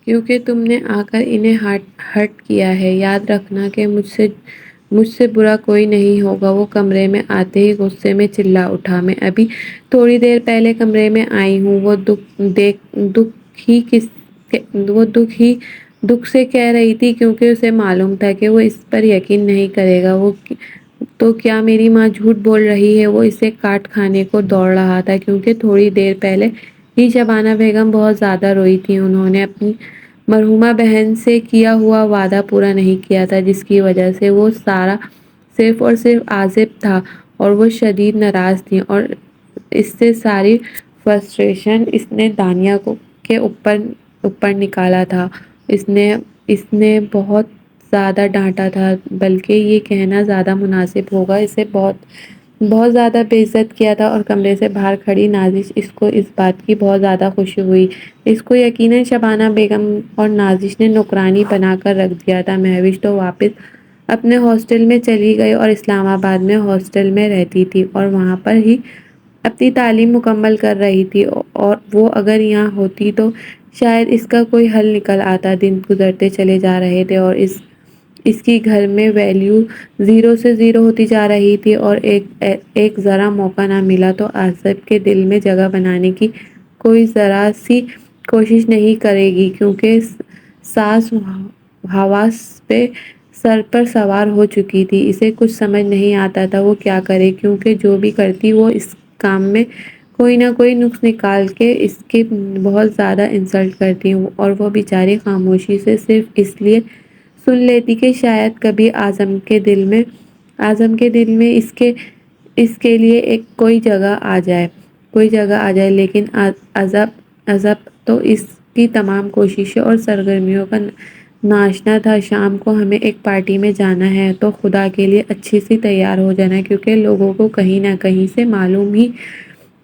کیونکہ تم نے آ کر انہیں ہرٹ کیا ہے۔ یاد رکھنا کہ مجھ سے برا کوئی نہیں ہوگا۔ وہ کمرے میں آتے ہی غصے میں چلا اٹھا، میں ابھی تھوڑی دیر پہلے کمرے میں آئی ہوں۔ وہ دکھ سے کہہ رہی تھی، کیونکہ اسے معلوم تھا کہ وہ اس پر یقین نہیں کرے گا۔ تو کیا میری ماں جھوٹ بول رہی ہے؟ وہ اسے کاٹ کھانے کو دوڑ رہا تھا، کیونکہ تھوڑی دیر پہلے ہی شبانہ بیگم بہت زیادہ روئی تھی۔ انہوں نے اپنی مرحومہ بہن سے کیا ہوا وعدہ پورا نہیں کیا تھا، جس کی وجہ سے وہ سارا صرف اور صرف آصف تھا اور وہ شدید ناراض تھیں، اور اس سے ساری فرسٹریشن اس نے دانیہ کے اوپر نکالا تھا۔ اس نے بہت زیادہ ڈانٹا تھا، بلکہ یہ کہنا زیادہ مناسب ہوگا اسے بہت زیادہ بے عزت کیا تھا۔ اور کمرے سے باہر کھڑی نازش کو اس بات کی بہت زیادہ خوشی ہوئی۔ اس کو یقیناً شبانہ بیگم اور نازش نے نوکرانی بنا کر رکھ دیا تھا۔ مہوش تو واپس اپنے ہاسٹل میں چلی گئی اور اسلام آباد میں ہاسٹل میں رہتی تھی اور وہاں پر ہی اپنی تعلیم مکمل کر رہی تھی، اور وہ اگر یہاں ہوتی تو شاید اس کا کوئی حل نکل آتا۔ دن گزرتے چلے جا رہے تھے اور اس کی گھر میں ویلیو زیرو سے زیرو ہوتی جا رہی تھی، اور ایک ذرا موقع نہ ملا تو آصف کے دل میں جگہ بنانے کی کوئی ذرا سی کوشش نہیں کرے گی، کیونکہ ساس حواس پہ سر پر سوار ہو چکی تھی۔ اسے کچھ سمجھ نہیں آتا تھا وہ کیا کرے، کیونکہ جو بھی کرتی وہ اس کام میں کوئی نہ کوئی نقص نکال کے اس کی بہت زیادہ انسلٹ کرتی، اور وہ بیچاری خاموشی سے صرف اس لیے سن لیتی کہ شاید کبھی اعظم کے دل میں اس کے لیے کوئی جگہ آ جائے۔ لیکن عزب تو اس کی تمام کوششوں اور سرگرمیوں کا ناشنا تھا۔ شام کو ہمیں ایک پارٹی میں جانا ہے، تو خدا کے لیے اچھی سی تیار ہو جانا، کیونکہ لوگوں کو کہیں نہ کہیں سے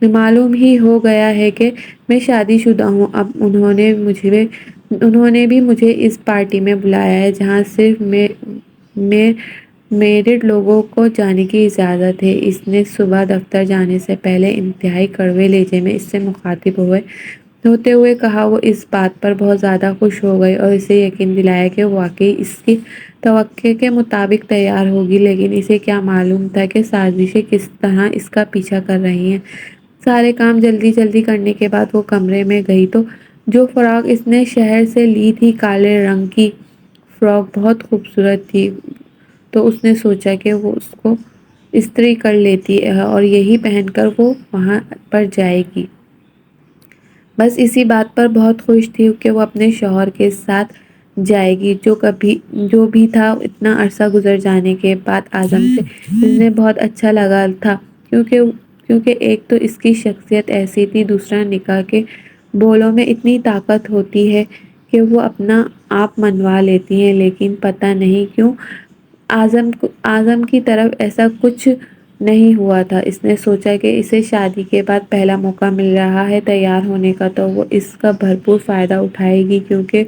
معلوم ہی ہو گیا ہے کہ میں شادی شدہ ہوں۔ اب انہوں نے بھی مجھے اس پارٹی میں بلایا ہے جہاں صرف میرڈ لوگوں کو جانے کی اجازت ہے۔ اس نے صبح دفتر جانے سے پہلے انتہائی کڑوے لہجے میں اس سے مخاطب ہوتے ہوئے کہا۔ وہ اس بات پر بہت زیادہ خوش ہو گئی اور اسے یقین دلایا کہ واقعی اس کی توقع کے مطابق تیار ہوگی، لیکن اسے کیا معلوم تھا کہ سازشیں کس طرح اس کا پیچھا کر رہی ہیں۔ سارے کام جلدی کرنے کے بعد وہ کمرے میں گئی تو جو فراق اس نے شہر سے لی تھی، کالے رنگ کی فراق بہت خوبصورت تھی، تو اس نے سوچا کہ وہ اس کو استری کر لیتی ہے اور یہی پہن کر وہ وہاں پر جائے گی۔ بس اسی بات پر بہت خوش تھی کہ وہ اپنے شوہر کے ساتھ جائے گی، جو بھی تھا۔ اتنا عرصہ گزر جانے کے بعد اعظم سے انہیں بہت اچھا لگا تھا، کیونکہ ایک تو اس کی شخصیت ایسی تھی، دوسرا نکاح کے بولوں میں اتنی طاقت ہوتی ہے کہ وہ اپنا آپ منوا لیتی ہیں۔ لیکن پتہ نہیں کیوں اعظم کی طرف ایسا کچھ نہیں ہوا تھا۔ اس نے سوچا کہ اسے شادی کے بعد پہلا موقع مل رہا ہے تیار ہونے کا، تو وہ اس کا بھرپور فائدہ اٹھائے گی، کیونکہ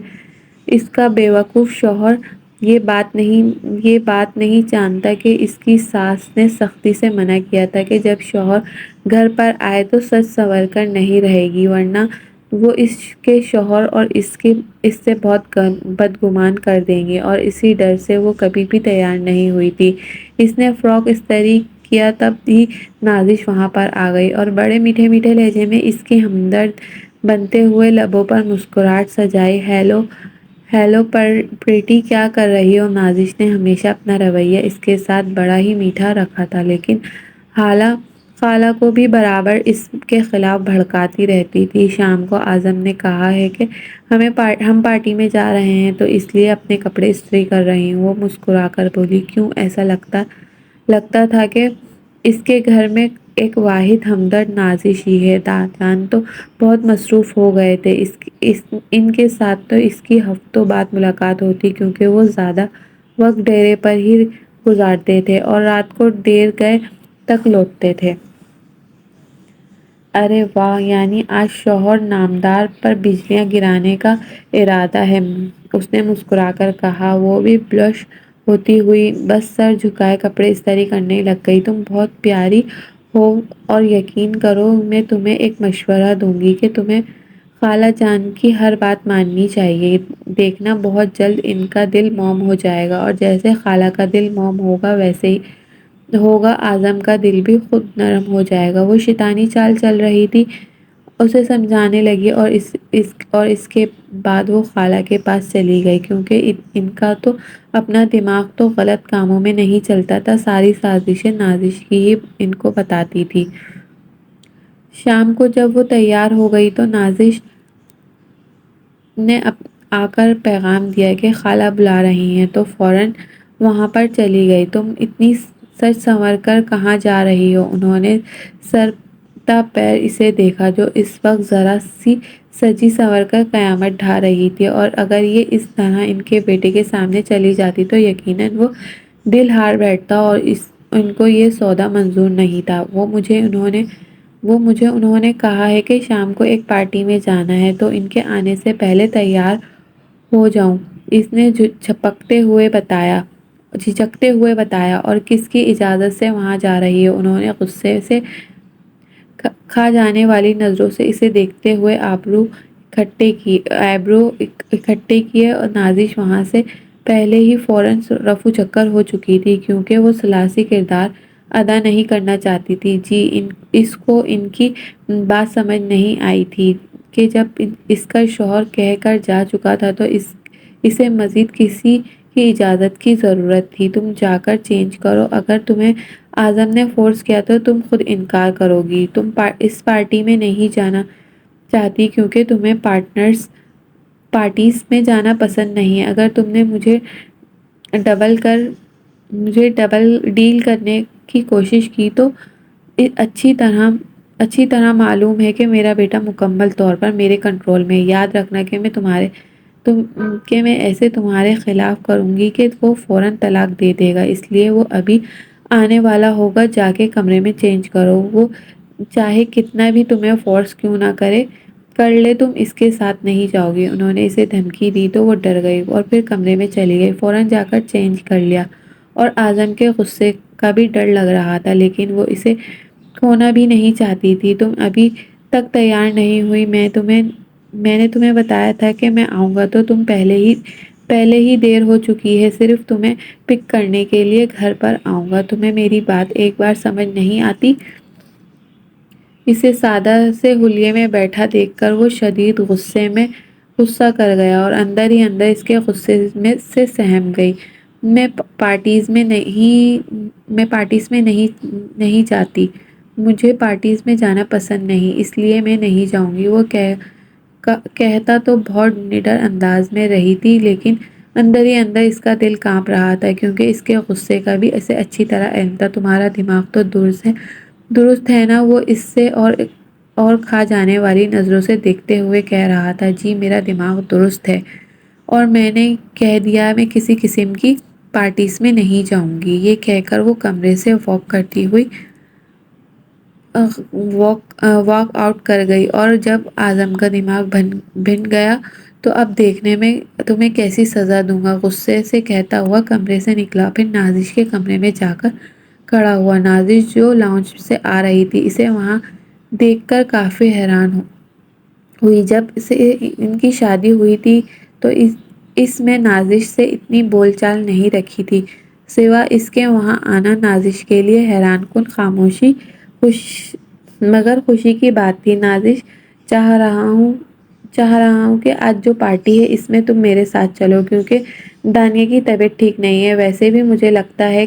اس کا بیوقوف شوہر یہ بات نہیں جانتا کہ اس کی ساس نے سختی سے منع کیا تھا کہ جب شوہر گھر پر آئے تو سج سنور کر نہیں رہے گی، وہ اس کے شوہر اور اس سے بہت بدگمان کر دیں گے، اور اسی ڈر سے وہ کبھی بھی تیار نہیں ہوئی تھی۔ اس نے فراک استری کیا تب ہی نازش وہاں پر آ گئی اور بڑے میٹھے میٹھے لہجے میں اس کے ہمدرد بنتے ہوئے لبوں پر مسکراہٹ سجائی۔ ہیلو ہیلو پریٹی، کیا کر رہی ہو؟ نازش نے ہمیشہ اپنا رویہ اس کے ساتھ بڑا ہی میٹھا رکھا تھا، لیکن خالہ کو بھی برابر اس کے خلاف بھڑکاتی رہتی تھی۔ شام کو اعظم نے کہا ہے کہ ہم پارٹی میں جا رہے ہیں تو اس لیے اپنے کپڑے استری کر رہی ہوں۔ وہ مسکرا کر بولی، کیوں؟ ایسا لگتا تھا کہ اس کے گھر میں ایک واحد ہمدرد نازش ہی ہے۔ جان تو بہت مصروف ہو گئے تھے ان کے ساتھ، تو اس کی ہفتوں بعد ملاقات ہوتی کیونکہ وہ زیادہ وقت ڈیرے پر ہی گزارتے تھے اور رات کو دیر گئے تک لوٹتے تھے۔ ارے واہ، یعنی آج شوہر نامدار پر بجلیاں گرانے کا ارادہ ہے؟ اس نے مسکرا کر کہا، وہ بھی بلش ہوتی ہوئی بس سر جھکائے کپڑے استری کرنے لگ گئی۔ تم بہت پیاری ہو اور یقین کرو میں تمہیں ایک مشورہ دوں گی کہ تمہیں خالہ جان کی ہر بات ماننی چاہیے۔ دیکھنا بہت جلد ان کا دل موم ہو جائے گا، اور جیسے خالہ کا دل موم ہوگا ویسے ہی ہوگا اعظم کا دل بھی خود نرم ہو جائے گا۔ وہ شیطانی چال چل رہی تھی، اسے سمجھانے لگی اور اس کے بعد وہ خالہ کے پاس چلی گئی کیونکہ ان کا تو اپنا دماغ تو غلط کاموں میں نہیں چلتا تھا۔ ساری سازشیں نازش کی ہی ان کو بتاتی تھی۔ شام کو جب وہ تیار ہو گئی تو نازش نے آ کر پیغام دیا کہ خالہ بلا رہی ہیں تو فوراً وہاں پر چلی گئی۔ تم اتنی سج سنور کر کہاں جا رہی ہو؟ انہوں نے سر تا پیر اسے دیکھا جو اس وقت ذرا سی سجی سنور کر قیامت ڈھا رہی تھی، اور اگر یہ اس طرح ان کے بیٹے کے سامنے چلی جاتی تو یقیناً وہ دل ہار بیٹھتا، اور ان کو یہ سودا منظور نہیں تھا۔ وہ مجھے انہوں نے کہا ہے کہ شام کو ایک پارٹی میں جانا ہے تو ان کے آنے سے پہلے تیار ہو جاؤں، اس نے جھجکتے ہوئے بتایا۔ اور کس کی اجازت سے وہاں جا رہی ہو؟ انہوں نے غصے سے کھا جانے والی نظروں سے اسے دیکھتے ہوئے آبرو اکٹھے کیے، اور نازش وہاں سے پہلے ہی فوراً رفو چکر ہو چکی تھی کیونکہ وہ ثلاثی کردار ادا نہیں کرنا چاہتی تھی۔ جی، اس کو ان کی بات سمجھ نہیں آئی تھی کہ جب اس کا شوہر کہہ کر جا چکا تھا تو اسے مزید کسی کی اجازت کی ضرورت تھی۔ تم جا کر چینج کرو، اگر تمہیں اعظم نے فورس کیا تو تم خود انکار کرو گی۔ تم اس پارٹی میں نہیں جانا چاہتی کیونکہ تمہیں پارٹیز میں جانا پسند نہیں ہے۔ اگر تم نے مجھے ڈبل ڈیل کرنے کی کوشش کی تو اچھی طرح معلوم ہے کہ میرا بیٹا مکمل طور پر میرے کنٹرول میں ہے۔ یاد رکھنا کہ میں ایسے تمہارے خلاف کروں گی کہ وہ فوراً طلاق دے دے گا، اس لیے وہ ابھی آنے والا ہوگا، جا کے کمرے میں چینج کرو، وہ چاہے کتنا بھی تمہیں فورس کیوں نہ کر لے تم اس کے ساتھ نہیں جاؤ گی۔ انہوں نے اسے دھمکی دی تو وہ ڈر گئی اور پھر کمرے میں چلی گئی۔ فوراً جا کر چینج کر لیا، اور اعظم کے غصے کا بھی ڈر لگ رہا تھا لیکن وہ اسے کھونا بھی نہیں چاہتی تھی۔ تم ابھی تک تیار نہیں ہوئی، میں نے تمہیں بتایا تھا کہ میں آؤں گا تو تم پہلے ہی دیر ہو چکی ہے، صرف تمہیں پک کرنے کے لیے گھر پر آؤں گا۔ تمہیں میری بات ایک بار سمجھ نہیں آتی؟ اسے سادہ سے حلیے میں بیٹھا دیکھ کر وہ شدید غصہ کر گیا اور اندر ہی اندر اس کے غصے سے سہم گئی۔ میں پارٹیز میں نہیں جاتی، مجھے پارٹیز میں جانا پسند نہیں، اس لیے میں نہیں جاؤں گی۔ وہ کہتا تو بہت نڈر انداز میں رہی تھی لیکن اندر ہی اندر اس کا دل کانپ رہا تھا کیونکہ اس کے غصے کا بھی اسے اچھی طرح علم تھا۔ تمہارا دماغ تو درست ہے نا؟ وہ اس سے اور کھا جانے والی نظروں سے دیکھتے ہوئے کہہ رہا تھا۔ جی، میرا دماغ درست ہے اور میں نے کہہ دیا میں کسی قسم کی پارٹیز میں نہیں جاؤں گی۔ یہ کہہ کر وہ کمرے سے واک آؤٹ کر گئی، اور جب اعظم کا دماغ بھن گیا تو اب دیکھنے میں تمہیں کیسی سزا دوں گا، غصے سے کہتا ہوا کمرے سے نکلا۔ پھر نازش کے کمرے میں جا کر کھڑا ہوا۔ نازش جو لاؤنج سے آ رہی تھی اسے وہاں دیکھ کر کافی حیران ہوئی۔ جب سے ان کی شادی ہوئی تھی تو اس میں نازش سے اتنی بول چال نہیں رکھی تھی، سوا اس کے وہاں آنا نازش کے لیے حیران کن خاموشی مگر خوشی کی بات تھی۔ نازش چاہ رہا ہوں کہ آج جو پارٹی ہے اس میں تم میرے ساتھ چلو، کیونکہ دانیہ کی طبیعت ٹھیک نہیں ہے۔ ویسے بھی مجھے لگتا ہے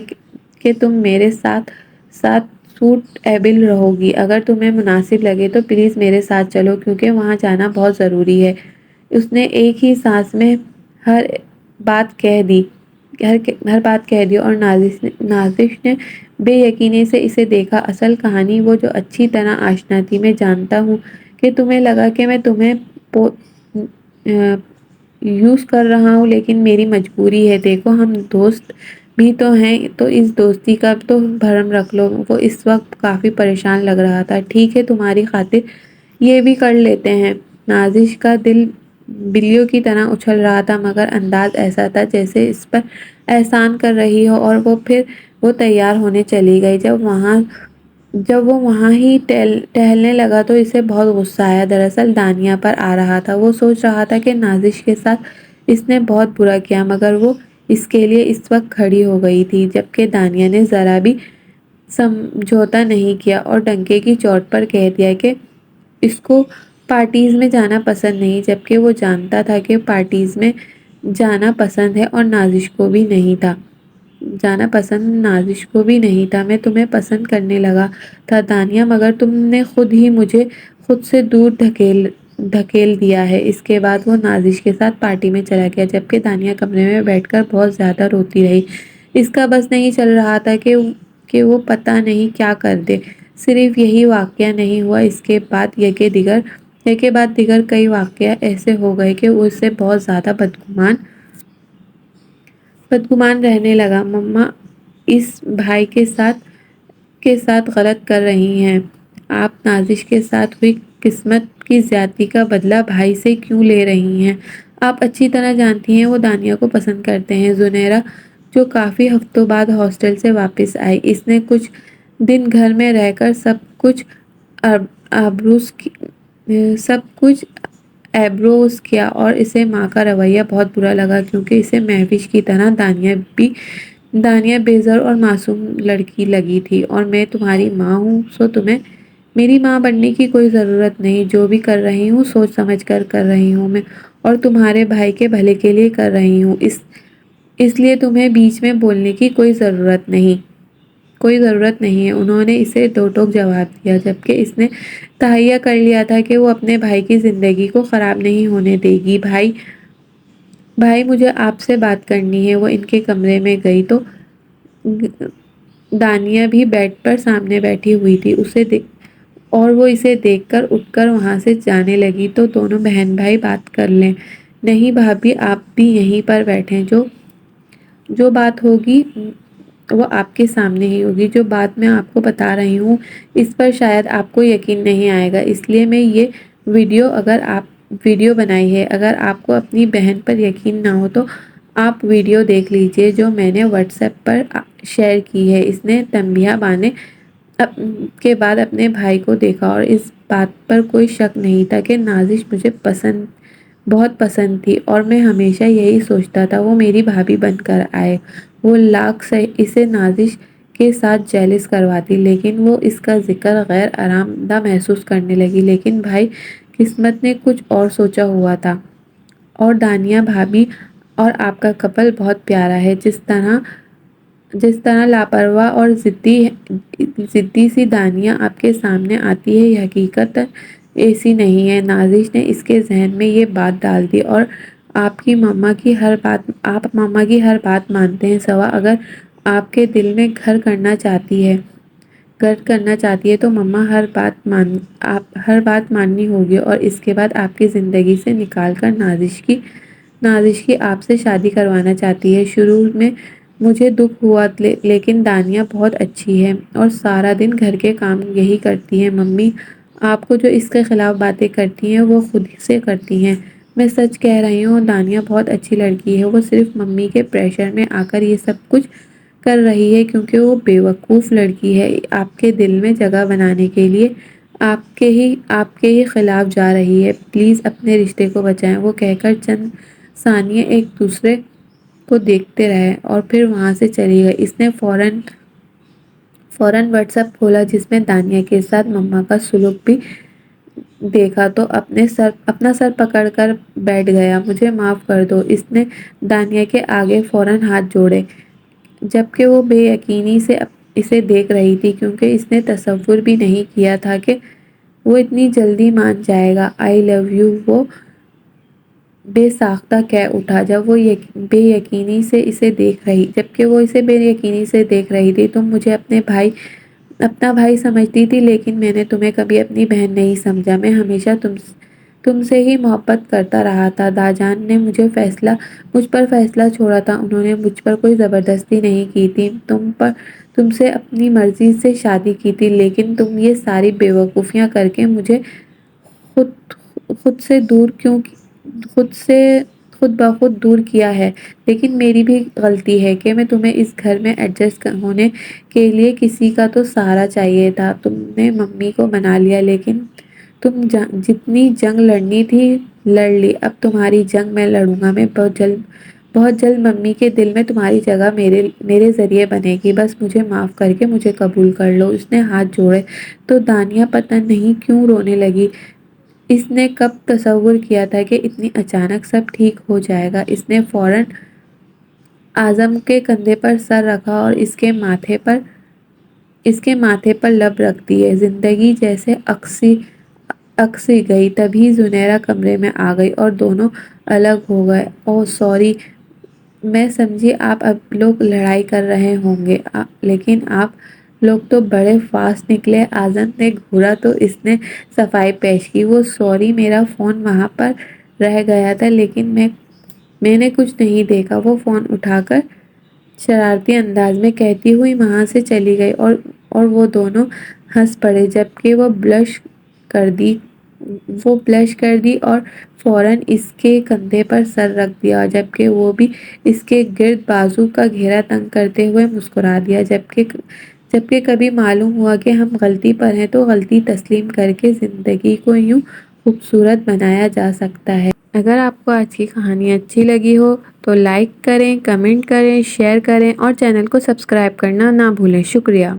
کہ تم میرے ساتھ ساتھ سوٹ ایبل رہو گی۔ اگر تمہیں مناسب لگے تو پلیز میرے ساتھ چلو، کیونکہ وہاں جانا بہت ضروری ہے۔ اس نے ایک ہی سانس میں ہر بات کہہ دی اور نازش نے بے یقینی سے اسے دیکھا۔ اصل کہانی وہ جو اچھی طرح آشنا تھی۔ میں جانتا ہوں کہ تمہیں لگا کہ میں تمہیں یوز کر رہا ہوں، لیکن میری مجبوری ہے۔ دیکھو ہم دوست بھی تو ہیں، تو اس دوستی کا تو بھرم رکھ لو۔ وہ اس وقت کافی پریشان لگ رہا تھا۔ ٹھیک ہے، تمہاری خاطر یہ بھی کر لیتے ہیں۔ نازش کا دل بلیوں کی طرح اچھل رہا تھا، مگر انداز ایسا تھا جیسے اس پر احسان کر رہی ہو، اور پھر وہ تیار ہونے چلی گئی۔ جب وہ وہاں ہی ٹہلنے لگا تو اسے بہت غصہ آیا۔ دراصل دانیہ پر آ رہا تھا۔ وہ سوچ رہا تھا کہ نازش کے ساتھ اس نے بہت برا کیا، مگر وہ اس کے لیے اس وقت کھڑی ہو گئی تھی، جبکہ دانیہ نے ذرا بھی سمجھوتا نہیں کیا اور ڈنکے کی چوٹ پر کہہ دیا کہ اس کو پارٹیز میں جانا پسند نہیں، جبکہ وہ جانتا تھا کہ پارٹیز میں جانا پسند ہے اور نازش کو بھی نہیں تھا۔ میں تمہیں پسند کرنے لگا تھا دانیہ، مگر تم نے خود ہی مجھے خود سے دور دھکیل دیا ہے۔ اس کے بعد وہ نازش کے ساتھ پارٹی میں چلا گیا، جبکہ دانیہ کمرے میں بیٹھ کر بہت زیادہ روتی رہی۔ اس کا بس نہیں چل رہا تھا کہ وہ پتہ نہیں کیا کر دے۔ صرف یہی واقعہ نہیں ہوا، اس کے بعد یکے بعد دیگر کئی واقعہ ایسے ہو گئے کہ وہ اس سے بہت زیادہ بدگمان رہنے لگا۔ مما اس بھائی کے ساتھ غلط کر رہی ہیں۔ آپ نازش کے ساتھ ہوئی قسمت کی زیادتی کا بدلہ بھائی سے کیوں لے رہی ہیں؟ آپ اچھی طرح جانتی ہیں وہ دانیہ کو پسند کرتے ہیں۔ زنیرہ جو کافی ہفتوں بعد ہاسٹل سے واپس آئی، اس نے کچھ دن گھر میں رہ کر سب کچھ ایبروز کیا، اور اسے ماں کا رویہ بہت برا لگا، کیونکہ اسے مہوش کی طرح دانیہ بےزر اور معصوم لڑکی لگی تھی۔ اور میں تمہاری ماں ہوں، سو تمہیں میری ماں بننے کی کوئی ضرورت نہیں۔ جو بھی کر رہی ہوں سوچ سمجھ کر کر رہی ہوں میں، اور تمہارے بھائی کے بھلے کے لیے کر رہی ہوں۔ اس لیے تمہیں بیچ میں بولنے کی کوئی ضرورت نہیں ہے۔ انہوں نے اسے دو ٹوک جواب دیا، جبکہ اس نے تہیہ کر لیا تھا کہ وہ اپنے بھائی کی زندگی کو خراب نہیں ہونے دے گی۔ بھائی مجھے آپ سے بات کرنی ہے۔ وہ ان کے کمرے میں گئی تو دانیہ بھی بیڈ پر سامنے بیٹھی ہوئی تھی، اور وہ اسے دیکھ کر اٹھ کر وہاں سے جانے لگی تو دونوں بہن بھائی بات کر لیں۔ نہیں بھابھی، آپ بھی یہیں پر بیٹھیں، جو بات ہوگی وہ آپ کے سامنے ہی ہوگی۔ جو بات میں آپ کو بتا رہی ہوں اس پر شاید آپ کو یقین نہیں آئے گا، اس لیے میں یہ ویڈیو بنائی ہے۔ اگر آپ کو اپنی بہن پر یقین نہ ہو تو آپ ویڈیو دیکھ لیجئے جو میں نے واٹس ایپ پر شیئر کی ہے۔ اس نے تنبیہ بانے کے بعد اپنے بھائی کو دیکھا، اور اس بات پر کوئی شک نہیں تھا کہ نازش مجھے بہت پسند تھی، اور میں ہمیشہ یہی سوچتا تھا وہ میری بھابھی بن کر آئے۔ وہ لاکھ اسے نازش کے ساتھ جیلس کرواتی، لیکن وہ اس کا ذکر غیر آرام دہ محسوس کرنے لگی۔ لیکن بھائی، قسمت نے کچھ اور سوچا ہوا تھا، اور دانیہ بھابھی اور آپ کا کپل بہت پیارا ہے۔ جس طرح لاپرواہ اور ضدی سی دانیہ آپ کے سامنے آتی ہے، یہ حقیقت ایسی نہیں ہے۔ نازش نے اس کے ذہن میں یہ بات ڈال دی، اور آپ ماما کی ہر بات مانتے ہیں، سوا اگر آپ کے دل میں گھر کرنا چاہتی ہے تو مما ہر بات ماننی ہوگی، اور اس کے بعد آپ کی زندگی سے نکال کر نازش کی آپ سے شادی کروانا چاہتی ہے۔ شروع میں مجھے دکھ ہوا، لیکن دانیہ بہت اچھی ہے اور سارا دن گھر کے کام یہی کرتی ہے۔ ممی آپ کو جو اس کے خلاف باتیں کرتی ہیں وہ خود سے کرتی ہیں۔ میں سچ کہہ رہی ہوں، دانیہ بہت اچھی لڑکی ہے۔ وہ صرف ممی کے پریشر میں آ کر یہ سب کچھ کر رہی ہے، کیونکہ وہ بیوقوف لڑکی ہے۔ آپ کے دل میں جگہ بنانے کے لیے آپ کے ہی خلاف جا رہی ہے، پلیز اپنے رشتے کو بچائیں۔ وہ کہہ کر چند ثانیے ایک دوسرے کو دیکھتے رہے اور پھر وہاں سے چلی گئی۔ اس نے فوراً واٹس ایپ کھولا جس میں دانیہ کے ساتھ مما کا سلوک بھی دیکھا تو اپنا سر پکڑ کر بیٹھ گیا۔ مجھے معاف کر دو، اس نے دانیہ کے آگے فوراً ہاتھ جوڑے، جبکہ وہ بے یقینی سے اسے دیکھ رہی تھی کیونکہ اس نے تصور بھی نہیں کیا تھا کہ وہ اتنی جلدی مان جائے گا۔ آئی لو یو، وہ بے ساختہ کہہ اٹھا جبکہ وہ بے یقینی سے اسے دیکھ رہی تھی۔ تم مجھے اپنا بھائی سمجھتی تھی لیکن میں نے تمہیں کبھی اپنی بہن نہیں سمجھا۔ میں ہمیشہ تم سے ہی محبت کرتا رہا تھا۔ داجان نے مجھ پر فیصلہ چھوڑا تھا، انہوں نے مجھ پر کوئی زبردستی نہیں کی تھی۔ تم سے اپنی مرضی سے شادی کی تھی لیکن تم یہ ساری بیوقوفیاں کر کے مجھے خود سے خود بخود دور کیا ہے۔ لیکن میری بھی غلطی ہے کہ میں تمہیں اس گھر میں ایڈجسٹ ہونے کے لیے کسی کا تو سہارا چاہیے تھا۔ تم نے ممی کو منا لیا لیکن تم جتنی جنگ لڑنی تھی لڑ لی۔ اب تمہاری جنگ میں لڑوں گا۔ میں بہت جلد ممی کے دل میں تمہاری جگہ میرے ذریعے بنے گی۔ بس مجھے معاف کر کے مجھے قبول کر لو۔ اس نے ہاتھ جوڑے تو دانیہ پتہ نہیں کیوں رونے لگی۔ اس نے کب تصور کیا تھا کہ اتنی اچانک سب ٹھیک ہو جائے گا۔ اس نے فوراً اعظم کے کندھے پر سر رکھا اور اس کے ماتھے پر لب رکھ دیے۔ زندگی جیسے اکسی گئی۔ تبھی زنیرہ کمرے میں آ گئی اور دونوں الگ ہو گئے۔ اوہ سوری، میں سمجھی آپ لوگ لڑائی کر رہے ہوں گے، لیکن آپ لوگ تو بڑے فاسٹ نکلے۔ اعظم نے گھورا تو اس نے صفائی پیش کی۔ وہ سوری، میرا فون وہاں پر رہ گیا تھا لیکن میں نے کچھ نہیں دیکھا۔ وہ فون اٹھا کر شرارتی انداز میں کہتی ہوئی وہاں سے چلی گئی اور وہ دونوں ہنس پڑے جبکہ وہ بلش کر دی اور فوراً اس کے کندھے پر سر رکھ دیا جبکہ وہ بھی اس کے گرد بازو کا گھیرا تنگ کرتے ہوئے مسکرا دیا۔ جبکہ کبھی معلوم ہوا کہ ہم غلطی پر ہیں تو غلطی تسلیم کر کے زندگی کو یوں خوبصورت بنایا جا سکتا ہے۔ اگر آپ کو آج کی کہانی اچھی لگی ہو تو لائک کریں، کمنٹ کریں، شیئر کریں اور چینل کو سبسکرائب کرنا نہ بھولیں۔ شکریہ۔